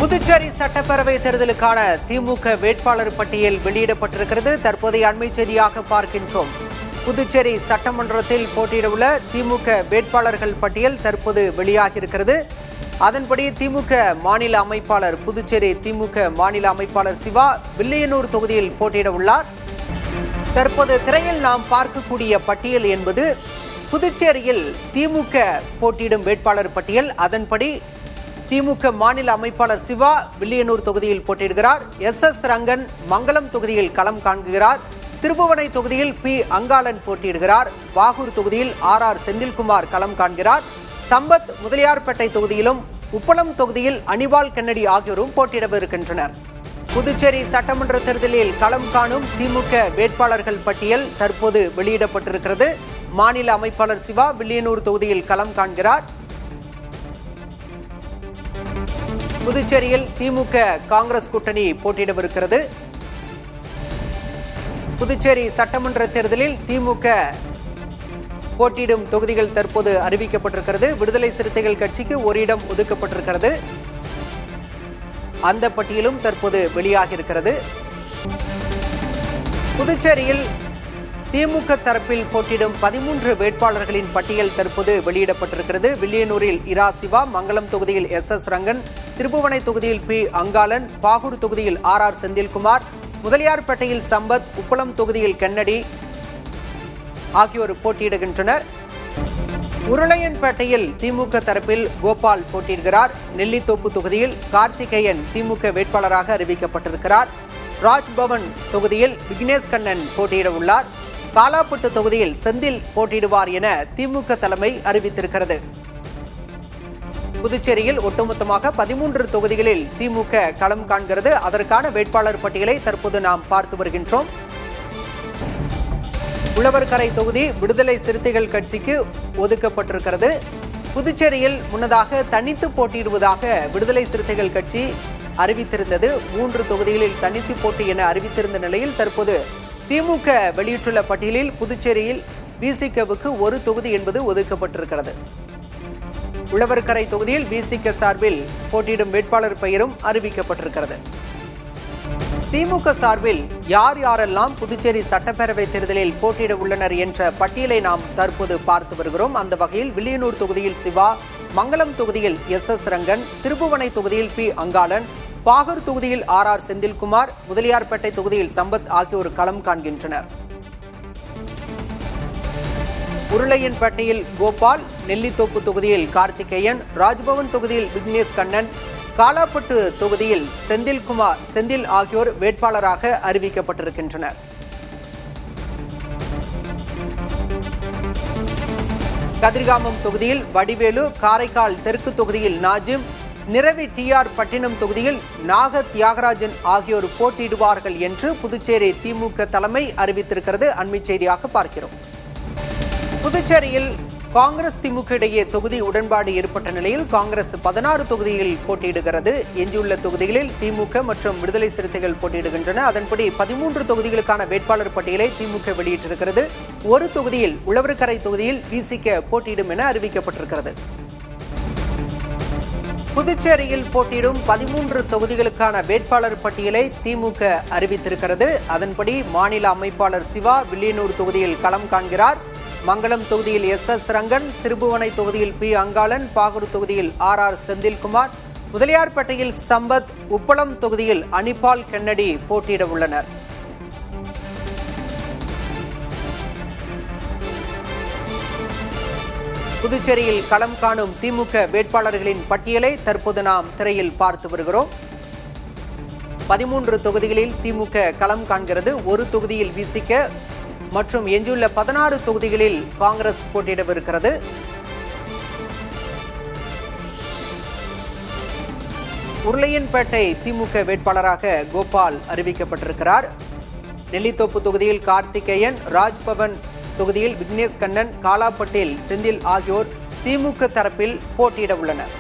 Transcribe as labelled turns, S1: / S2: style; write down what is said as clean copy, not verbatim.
S1: புதுச்சேரி சட்டப்பேரவை தேர்தலுக்கான திமுக வேட்பாளர் பட்டியல் வெளியிடப்பட்டிருக்கிறது. தற்போதைய அண்மை செய்தியாக பார்க்கின்றோம். புதுச்சேரி சட்டமன்றத்தில் போட்டியிடவுள்ள திமுக வேட்பாளர்கள் பட்டியல் தற்போது வெளியாகியிருக்கிறது. அதன்படி திமுக மாநில அமைப்பாளர் புதுச்சேரி திமுக மாநில அமைப்பாளர் சிவா வில்லியனூர் தொகுதியில் போட்டியிட உள்ளார். தற்போது திரையில் நாம் பார்க்கக்கூடிய பட்டியல் என்பது புதுச்சேரியில் திமுக போட்டியிடும் வேட்பாளர் பட்டியல். அதன்படி திமுக மாநில அமைப்பாளர் சிவா வில்லியனூர் தொகுதியில் போட்டியிடுகிறார். எஸ் ரங்கன் மங்களம் தொகுதியில் களம் காண்கிறார். திருபுவனை தொகுதியில் பி அங்காளன் போட்டியிடுகிறார். வாகூர் தொகுதியில் ஆர் செந்தில்குமார் களம் காண்கிறார். சம்பத் முதலியார்பேட்டை தொகுதியிலும் உப்பளம் தொகுதியில் அனிபால் கென்னடி ஆகியோரும் போட்டியிடவிருக்கின்றனர். புதுச்சேரி சட்டமன்ற தேர்தலில் களம் காணும் திமுக வேட்பாளர்கள் பட்டியல் தற்போது வெளியிடப்பட்டிருக்கிறது. மாநில அமைப்பாளர் சிவா வில்லியனூர் தொகுதியில் களம் காண்கிறார். புதுச்சேரியில் திமுக காங்கிரஸ் கூட்டணி போட்டியிடவிருக்கிறது. புதுச்சேரி சட்டமன்ற தேர்தலில் திமுக போட்டியிடும் தொகுதிகள் தற்போது அறிவிக்கப்பட்டிருக்கிறது. விடுதலை சிறுத்தைகள் கட்சிக்கு ஒரு இடம் ஒதுக்கப்பட்டிருக்கிறது. அந்த பட்டியலும் தற்போது வெளியாகியிருக்கிறது. புதுச்சேரியில் திமுக தரப்பில் போட்டியிடும் 13 வேட்பாளர்களின் பட்டியல் தற்போது வெளியிடப்பட்டிருக்கிறது. வில்லியனூரில் இரா சிவா, மங்களம் தொகுதியில் எஸ் ரங்கன், திருபுவனை தொகுதியில் பி அங்காளன், பாகூர் தொகுதியில் ஆர் செந்தில்குமார், முதலியார்பேட்டையில் சம்பத், உப்பளம் தொகுதியில் கென்னடி ஆகியோர் போட்டியிடுகின்றனர். உருளையன்பேட்டையில் திமுக தரப்பில் கோபால் போட்டியிடுகிறார். நெல்லித்தோப்பு தொகுதியில் கார்த்திகேயன் திமுக வேட்பாளராக அறிவிக்கப்பட்டிருக்கிறார். ராஜ்பவன் தொகுதியில் விக்னேஷ் கண்ணன் போட்டியிட உள்ளார். காலாப்பட்டு தொகுதியில் செந்தில் போட்டியிடுவார் என திமுக தலைமை அறிவித்திருக்கிறது. புதுச்சேரியில் ஒட்டுமொத்தமாக 13 தொகுதிகளில் திமுக களம் காண்கிறது. அதற்கான வேட்பாளர் பட்டியலை தற்போது நாம் பார்த்து வருகின்றோம். உழவர்கரை தொகுதி விடுதலை சிறுத்தைகள் கட்சிக்கு ஒதுக்கப்பட்டிருக்கிறது. புதுச்சேரியில் முன்னதாக தனித்து போட்டியிடுவதாக விடுதலை சிறுத்தைகள் கட்சி அறிவித்திருந்தது. 3 தொகுதிகளில் தனித்து போட்டி என அறிவித்திருந்த நிலையில் தற்போது திமுக வெளியிட்டுள்ள பட்டியலில் புதுச்சேரியில் விசிகவுக்கு ஒரு தொகுதி என்பது ஒதுக்கப்பட்டிருக்கிறது. உழவர்கரை தொகுதியில் விசிக சார்பில் போட்டியிடும் வேட்பாளர் பெயரும் அறிவிக்கப்பட்டிருக்கிறது. திமுக சார்பில் யார் யாரெல்லாம் புதுச்சேரி சட்டப்பேரவை தேர்தலில் போட்டியிட உள்ளனர் என்ற பட்டியலை நாம் தற்போது பார்த்து வருகிறோம். அந்த வகையில் வில்லியனூர் தொகுதியில் சிவா, மங்களம் தொகுதியில் எஸ் ரங்கன், திருபுவனை தொகுதியில் பி அங்காளன், பாகூர் தொகுதியில் ஆர் செந்தில்குமார், முதலியார்பேட்டை தொகுதியில் சம்பத் ஆகியோர் களம் காண்கின்றனர். உருளையன்பேட்டையில் கோபால், நெல்லித்தோப்பு தொகுதியில் கார்த்திகேயன், ராஜ்பவன் தொகுதியில் விக்னேஷ் கண்ணன், காலாப்பட்டு தொகுதியில் செந்தில் ஆகியோர் வேட்பாளராக அறிவிக்கப்பட்டிருக்கின்றனர். கதிர்காமம் தொகுதியில் வடிவேலு, காரைக்கால் தெற்கு தொகுதியில் நாஜிம், நிரவி டிஆர் பட்டினம் தொகுதியில் நாக தியாகராஜன் ஆகியோர் போட்டியிடுவார்கள் என்று புதுச்சேரி திமுக தலைமை அறிவித்திருக்கிறது. அண்மை செய்தியாக பார்க்கிறோம். புதுச்சேரியில் காங்கிரஸ் திமுக இடையே தொகுதி உடன்பாடு ஏற்பட்ட நிலையில் காங்கிரஸ் 16 தொகுதிகளில் போட்டியிடுகிறது. எஞ்சியுள்ள தொகுதிகளில் திமுக மற்றும் விடுதலை சிறுத்தைகள் போட்டியிடுகின்றன. அதன்படி 13 தொகுதிகளுக்கான வேட்பாளர் பட்டியலை திமுக வெளியிட்டிருக்கிறது. ஒரு தொகுதியில் உழவர்கரை தொகுதியில் விசிக போட்டியிடும் என அறிவிக்கப்பட்டிருக்கிறது. புதுச்சேரியில் போட்டியிடும் 13 தொகுதிகளுக்கான வேட்பாளர் பட்டியலை திமுக அறிவித்திருக்கிறது. அதன்படி மாநில அமைப்பாளர் சிவா வில்லியனூர் தொகுதியில் களம் காண்கிறார். மங்களம் தொகுதியில் எஸ் ரங்கன், திருபுவனை தொகுதியில் பி அங்காளன், பாகூர் தொகுதியில் ஆர் செந்தில்குமார், முதலியார்பேட்டையில் சம்பத், உப்பளம் தொகுதியில் அனிபால் கென்னடி போட்டியிட உள்ளனர். புதுச்சேரியில் களம் காணும் திமுக வேட்பாளர்களின் பட்டியலை தற்போது நாம் திரையில் பார்த்து வருகிறோம். 13 தொகுதிகளில் திமுக களம் காண்கிறது. ஒரு தொகுதியில் விசிக மற்றும் எஞ்சியுள்ள 16 தொகுதிகளில் காங்கிரஸ் போட்டியிடவிருக்கிறது. உருளையன்பேட்டை திமுக வேட்பாளராக கோபால் அறிவிக்கப்பட்டிருக்கிறார். நெல்லித்தோப்பு தொகுதியில் கார்த்திகேயன், ராஜ்பவன் தொகுதியில் விக்னேஷ் கண்ணன், காலாப்பட்டில் செந்தில் ஆகியோர் திமுக தரப்பில் போட்டியிட உள்ளனர்.